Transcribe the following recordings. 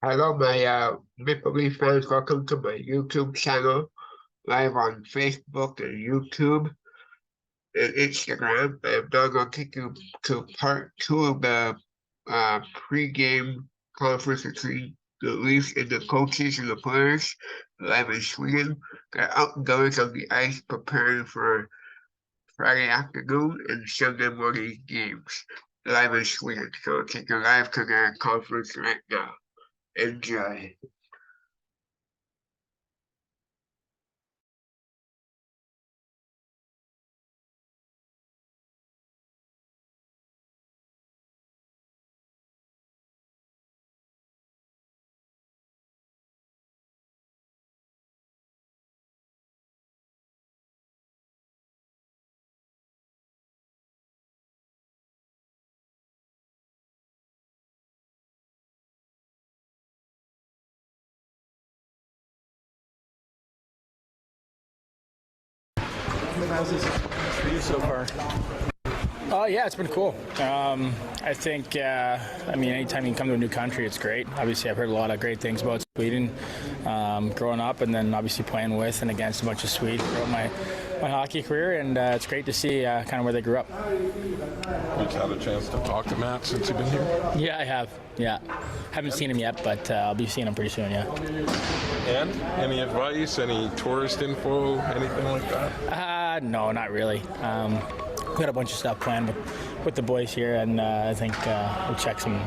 Hello, my Maple Leaf fans. Welcome to my YouTube channel, live on Facebook and YouTube and Instagram. I'm now going to take you to part two of the pre-game conference between the Leafs and the coaches and the players live in Sweden. They're outdoors on the ice preparing for Friday afternoon and Sunday morning games live in Sweden. So I'll take you live to their conference right now. Enjoy. How's this experience for you so far? Yeah, it's been cool. I think, anytime you come to a new country, it's great. Obviously, I've heard a lot of great things about Sweden growing up, and then obviously playing with and against a bunch of Swedes throughout my hockey career, and it's great to see kind of where they grew up. You've had a chance to talk to Matt since you've been here? Yeah, I have. Yeah. Haven't seen him yet, but I'll be seeing him pretty soon, yeah. And any advice, any tourist info, anything like that? No, not really. We got a bunch of stuff planned with the boys here, and I think we'll check some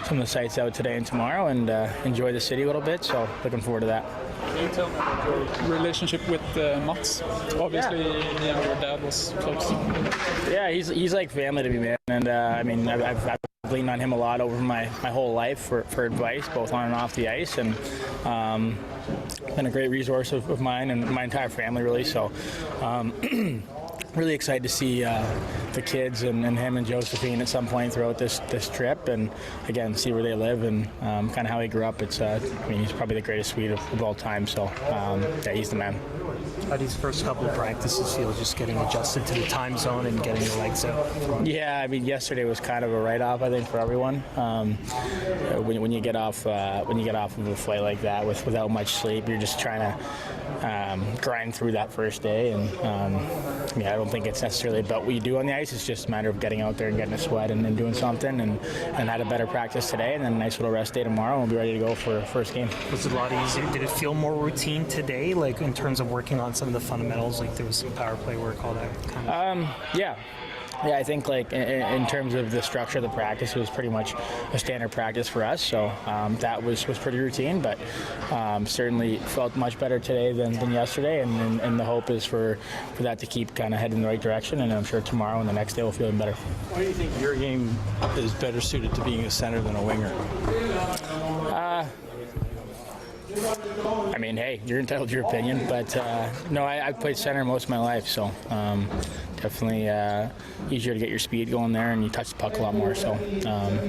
of the sites out today and tomorrow and enjoy the city a little bit, so looking forward to that. Can you tell me about your relationship with Mats? Obviously, your dad was close. Yeah, he's like family to me, man. And I've leaned on him a lot over my whole life for advice, both on and off the ice, and been a great resource of mine and my entire family, really. So really excited to see the kids and him and Josephine at some point throughout this trip, and again see where they live and kind of how he grew up. It's he's probably the greatest Swede of all time. So yeah, he's the man. How these first couple of practices feel, just getting adjusted to the time zone and getting your legs out? Yeah, yesterday was kind of a write-off, I think, for everyone. When you get off of a flight like that without much sleep, you're just trying to grind through that first day. And I don't think it's necessarily about what you do on the ice. It's just a matter of getting out there and getting a sweat and doing something. And had a better practice today, and then a nice little rest day tomorrow, and we'll be ready to go for the first game. Was it a lot easier? Did it feel more routine today, like in terms of working on some of the fundamentals, like there was some power play work, all that kind of? Yeah, I think like in terms of the structure of the practice, it was pretty much a standard practice for us. So that was pretty routine, but certainly felt much better today than yesterday. And the hope is for that to keep kind of heading in the right direction. And I'm sure tomorrow and the next day we'll feel even better. Why do you think your game is better suited to being a center than a winger? Hey, you're entitled to your opinion, but no, I've played center most of my life, so definitely easier to get your speed going there, and you touch the puck a lot more. So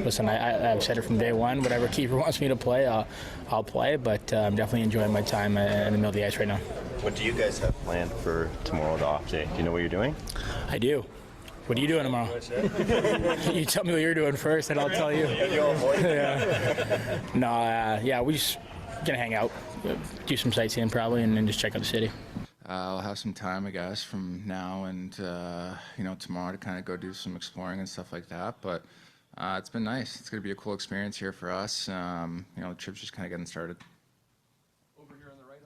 listen, I've said it from day one, whatever keeper wants me to play, I'll play, but I'm definitely enjoying my time in the middle of the ice right now. What do you guys have planned for tomorrow, the off day? Do you know what you're doing? I do. What are you doing tomorrow? You tell me what you're doing first, and I'll tell you. We just gonna hang out, do some sightseeing probably, and then just check out the city. I'll have some time, I guess, from now and tomorrow to kind of go do some exploring and stuff like that. But it's been nice. It's gonna be a cool experience here for us. The trip's just kind of getting started. Over here on the right,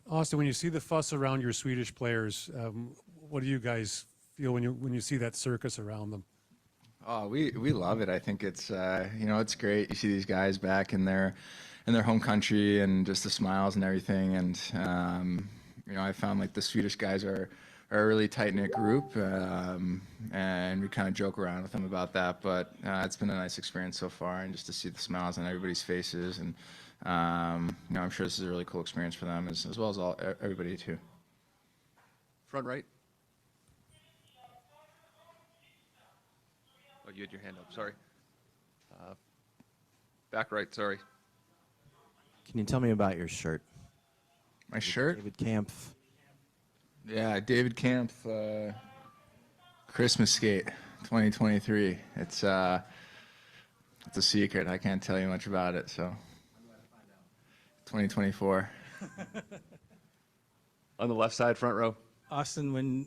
Austin, when you see the fuss around your Swedish players, what do you guys feel when you see that circus around them? Oh, we love it. I think it's it's great. You see these guys back in their home country and just the smiles and everything. And I found like the Swedish guys are a really tight-knit group, and we kind of joke around with them about that. But it's been a nice experience so far, and just to see the smiles on everybody's faces, and I'm sure this is a really cool experience for them as well as everybody too. Front right. Oh, you had your hand up. Sorry. Back right. Sorry. Can you tell me about your shirt? My shirt? David Kampf. Yeah, David Kampf, Christmas Skate 2023. It's a secret. I can't tell you much about it, so. 2024. On the left side, front row. Austin, when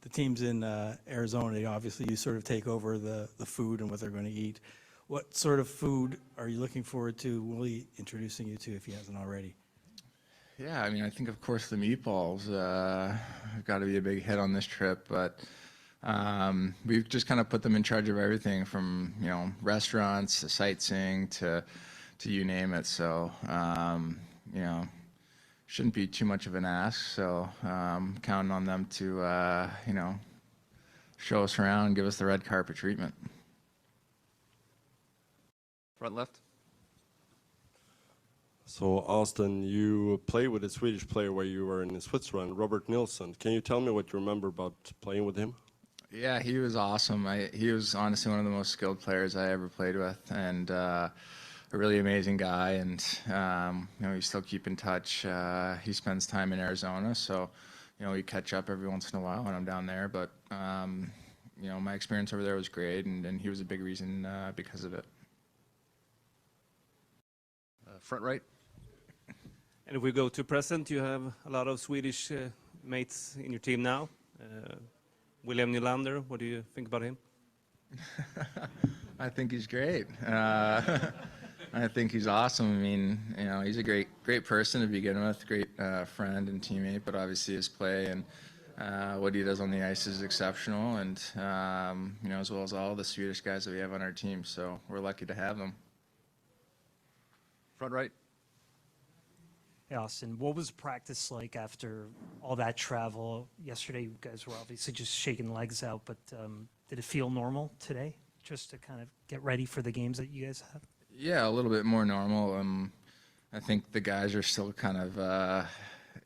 the team's in Arizona, obviously you sort of take over the food and what they're going to eat. What sort of food are you looking forward to Willie introducing you to if he hasn't already? Yeah, I mean, I think of course the meatballs have got to be a big hit on this trip, but we've just kind of put them in charge of everything from, you know, restaurants to sightseeing to you name it. So, you know, shouldn't be too much of an ask. So, counting on them to, you know, show us around and give us the red carpet treatment. Front left. So, Austin, you played with a Swedish player where you were in Switzerland, Robert Nilsson. Can you tell me what you remember about playing with him? Yeah, he was awesome. He was honestly one of the most skilled players I ever played with, and a really amazing guy. And you know, we still keep in touch. He spends time in Arizona, so you know, we catch up every once in a while when I'm down there. But you know, my experience over there was great, and he was a big reason because of it. Front right. And if we go to present, you have a lot of Swedish mates in your team now. William Nylander, what do you think about him? I think he's great. I think he's awesome. I mean, you know, he's a great person to begin with, great friend and teammate, but obviously his play and what he does on the ice is exceptional, and you know, as well as all the Swedish guys that we have on our team. So we're lucky to have them. Front right. Hey, Austin, what was practice like after all that travel? Yesterday, you guys were obviously just shaking legs out, but did it feel normal today, just to kind of get ready for the games that you guys have? Yeah, a little bit more normal. I think the guys are still kind of,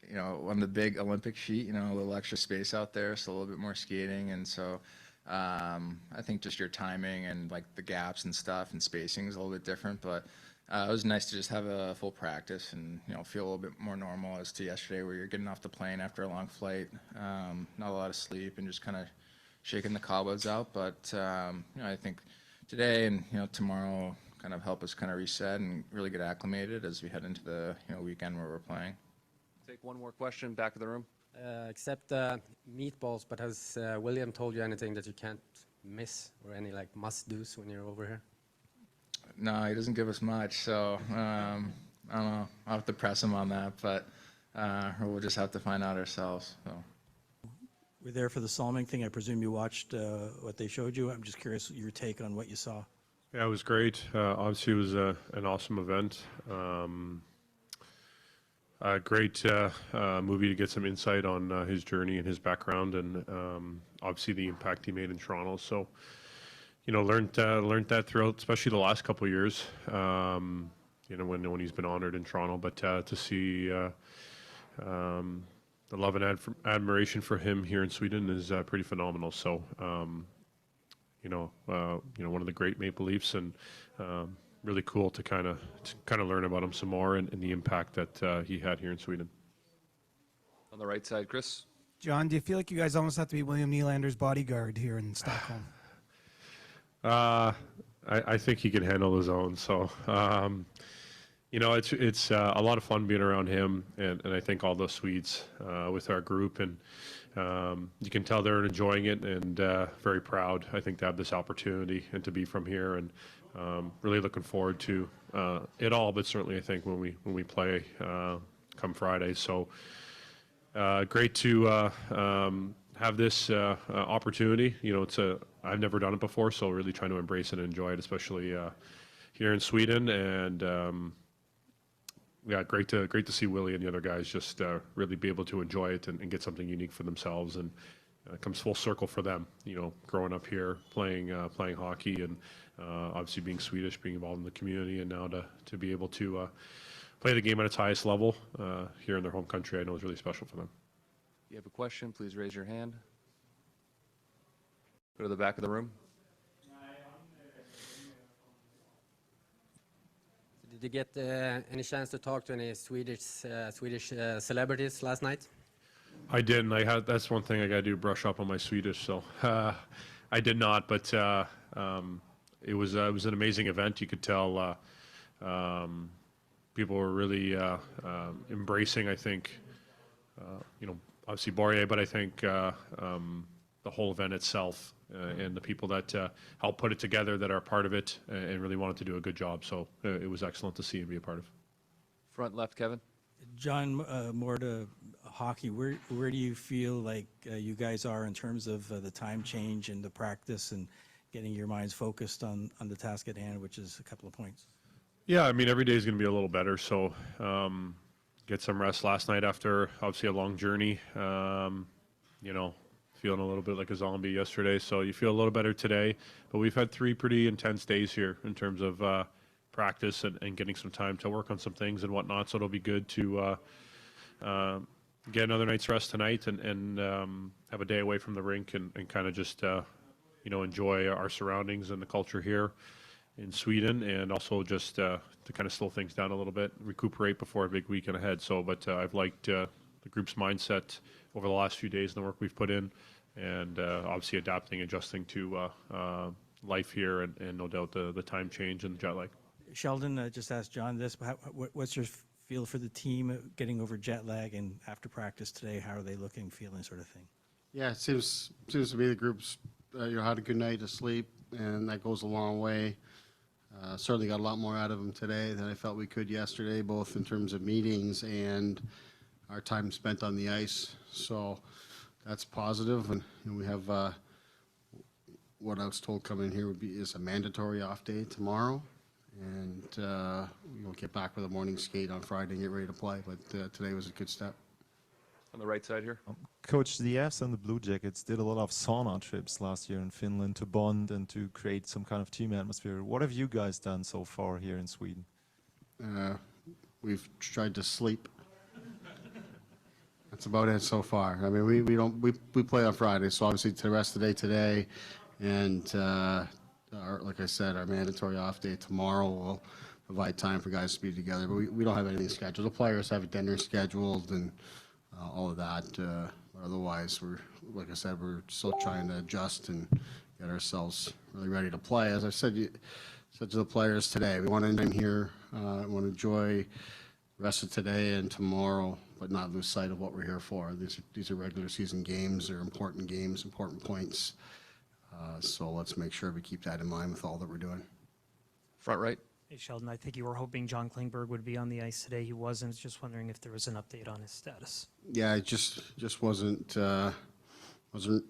you know, on the big Olympic sheet, you know, a little extra space out there, so a little bit more skating. And so I think just your timing and like the gaps and stuff and spacing is a little bit different, but it was nice to just have a full practice and, you know, feel a little bit more normal as to yesterday where you're getting off the plane after a long flight, not a lot of sleep and just kind of shaking the cobwebs out. But, you know, I think today and, you know, tomorrow kind of help us kind of reset and really get acclimated as we head into the, you know, weekend where we're playing. Take one more question, back of the room. Except meatballs, but has William told you anything that you can't miss or any like must-dos when you're over here? No, he doesn't give us much, so I don't know. I'll have to press him on that, but we'll just have to find out ourselves. So. We're there for the Salming thing. I presume you watched what they showed you. I'm just curious your take on what you saw. Yeah, it was great. Obviously, it was an awesome event. A great movie to get some insight on his journey and his background, and obviously the impact he made in Toronto. So, you know, learned that throughout, especially the last couple of years. You know, when he's been honored in Toronto, but to see the love and admiration for him here in Sweden is pretty phenomenal. So, you know, one of the great Maple Leafs, and really cool to kind of learn about him some more and the impact that he had here in Sweden. On the right side, Chris. John, do you feel like you guys almost have to be William Nylander's bodyguard here in Stockholm? I think he can handle his own. So, you know, it's a lot of fun being around him, and I think all the Swedes with our group, and you can tell they're enjoying it and very proud, I think, to have this opportunity and to be from here, and really looking forward to it all. But certainly, I think when we play come Friday, so great to have this opportunity. You know, I've never done it before, so really trying to embrace it and enjoy it, especially here in Sweden. And yeah, great to see Willie and the other guys just really be able to enjoy it and get something unique for themselves. And it comes full circle for them, you know, growing up here, playing hockey, and obviously being Swedish, being involved in the community, and now to be able to play the game at its highest level here in their home country, I know is really special for them. If you have a question, please raise your hand. Go to the back of the room. Did you get any chance to talk to any Swedish celebrities last night? I didn't. That's one thing I got to do, brush up on my Swedish. So I did not, but it was an amazing event. You could tell people were really embracing, I think, obviously Borje, but I think the whole event itself and the people that helped put it together that are part of it and really wanted to do a good job. So it was excellent to see and be a part of. Front left, Kevin. John, more to hockey, where do you feel like you guys are in terms of the time change and the practice and getting your minds focused on the task at hand, which is a couple of points? Yeah, I mean, every day is going to be a little better. So get some rest last night after obviously a long journey. Feeling a little bit like a zombie yesterday. So you feel a little better today. But we've had 3 pretty intense days here in terms of practice and getting some time to work on some things and whatnot. So it'll be good to get another night's rest tonight and have a day away from the rink and kind of just, enjoy our surroundings and the culture here in Sweden, and also just to kind of slow things down a little bit, recuperate before a big weekend ahead. So, but I've liked the group's mindset over the last few days and the work we've put in, and obviously adapting, adjusting to life here, and no doubt the time change and the jet lag. Sheldon, just asked John this, what's your feel for the team getting over jet lag, and after practice today, how are they looking, feeling, sort of thing? Yeah, it seems to me the group's had a good night of sleep, and that goes a long way. Certainly got a lot more out of them today than I felt we could yesterday, both in terms of meetings and our time spent on the ice. So that's positive, and we have what I was told coming here is a mandatory off day tomorrow, and we'll get back with a morning skate on Friday and get ready to play. But today was a good step. On the right side here. Coach, the Avs and the Blue Jackets did a lot of sauna trips last year in Finland to bond and to create some kind of team atmosphere. What have you guys done so far here in Sweden? We've tried to sleep. That's about it so far. I mean, we play on Friday, so obviously the rest of the day today, and like I said, our mandatory off day tomorrow will provide time for guys to be together. But we don't have anything scheduled. The players have a dinner scheduled and all of that. But otherwise, like I said, we're still trying to adjust and get ourselves really ready to play. As I said to the players today, we want to end here. We want to enjoy the rest of today and tomorrow, but not lose sight of what we're here for. These are regular season games. They're important games, important points. So let's make sure we keep that in mind with all that we're doing. Front right. Hey, Sheldon, I think you were hoping John Klingberg would be on the ice today. He wasn't. Just wondering if there was an update on his status. Yeah, I just wasn't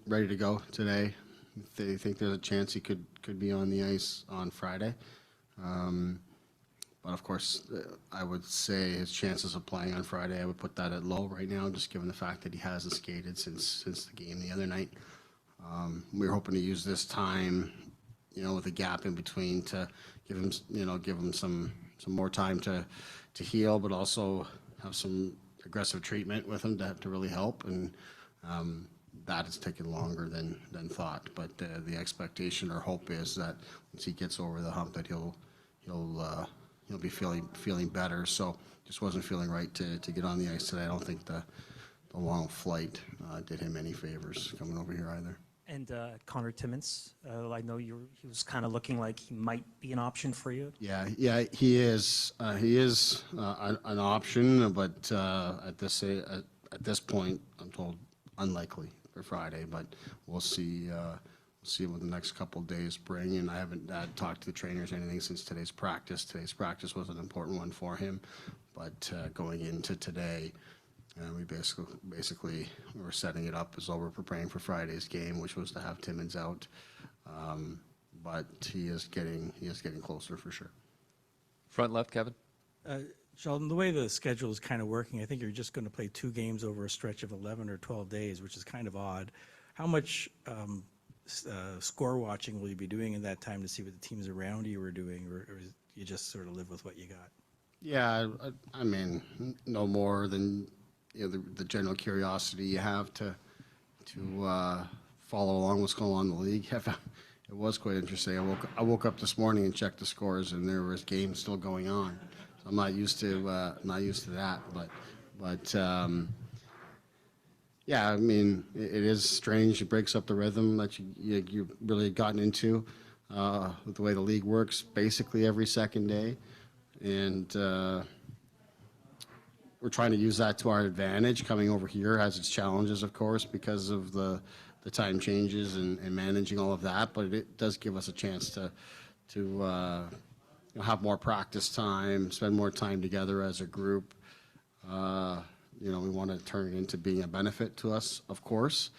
ready to go today. They think there's a chance he could be on the ice on Friday. But of course, I would say his chances of playing on Friday, I would put that at low right now, just given the fact that he hasn't skated since the game the other night. We were hoping to use this time, with a gap in between to give him some more time to heal, but also have some aggressive treatment with him to really help. And that has taken longer than thought. But the expectation or hope is that once he gets over the hump, that he'll be feeling better. So just wasn't feeling right to get on the ice today. I don't think the long flight did him any favors coming over here either. And Connor Timmins, I know he was kind of looking like he might be an option for you. Yeah, he is. He is an option, but at this point, I'm told unlikely for Friday. But we'll see. We'll see what the next couple of days bring. And I haven't talked to the trainers or anything since today's practice. Today's practice was an important one for him, but going into today. We basically were setting it up as though we're preparing for Friday's game, which was to have Timmins out. But he is getting closer for sure. Front left, Kevin. Sheldon, the way the schedule is kind of working, I think you're just going to play 2 games over a stretch of 11 or 12 days, which is kind of odd. How much score watching will you be doing in that time to see what the teams around you are doing, or you just sort of live with what you got? Yeah, I mean, no more than the general curiosity you have to follow along what's going on in the league. It was quite interesting. I woke up this morning and checked the scores, and there was games still going on. So I'm not used to that, but yeah, I mean, it is strange. It breaks up the rhythm that you've really gotten into with the way the league works, basically every second day, and we're trying to use that to our advantage. Coming over here has its challenges, of course, because of the time changes and managing all of that. But it does give us a chance to have more practice time, spend more time together as a group. We want to turn it into being a benefit to us, of course.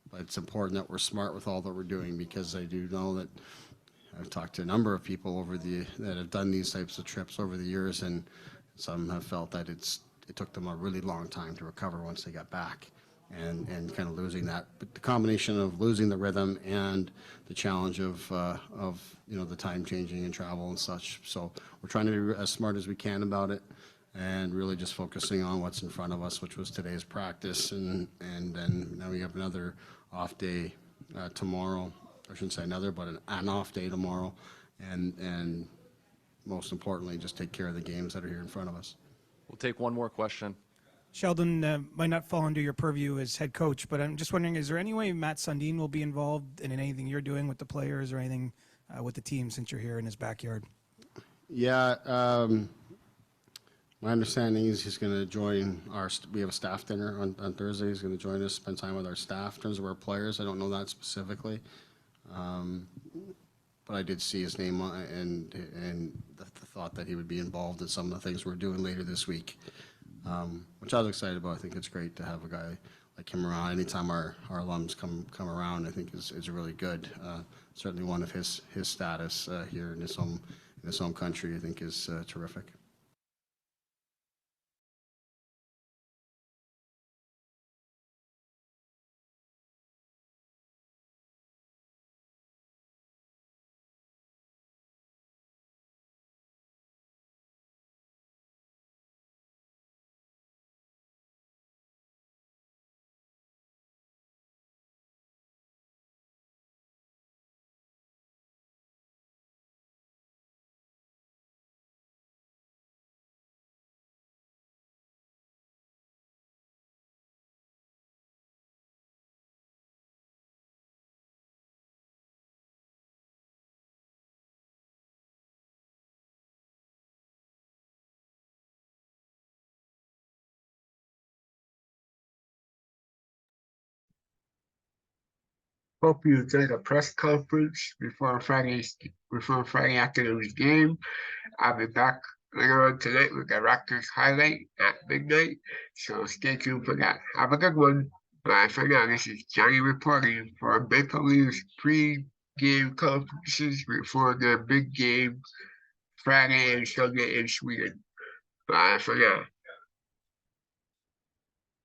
But it's important that we're smart with all that we're doing, because I do know that I've talked to a number of people that have done these types of trips over the years, and some have felt that it took them a really long time to recover once they got back, and kind of losing that. But the combination of losing the rhythm and the challenge of the time changing and travel and such. So we're trying to be as smart as we can about it, and really just focusing on what's in front of us, which was today's practice, and then now we have another off day tomorrow. I shouldn't say another, but an off day tomorrow, and most importantly, just take care of the games that are here in front of us. We'll take one more question. Sheldon, might not fall under your purview as head coach, but I'm just wondering, is there any way Matt Sundin will be involved in anything you're doing with the players or anything with the team since you're here in his backyard? Yeah, my understanding is he's going to join we have a staff dinner on Thursday. He's going to join us, spend time with our staff. In terms of our players, I don't know that specifically. But I did see his name and the thought that he would be involved in some of the things we're doing later this week, which I was excited about. I think it's great to have a guy like him around. Anytime our alums come around, I think is really good. Certainly one of his status here in his home country, I think, is terrific. Hope you enjoyed the press conference before Friday afternoon's game. I'll be back later on tonight with the Raptors highlight at midnight, so stay tuned for that. Have a good one. Bye for now. This is Johnny reporting for Maple Leafs pre-game conferences before their big game Friday and Sunday in Sweden. Bye for now.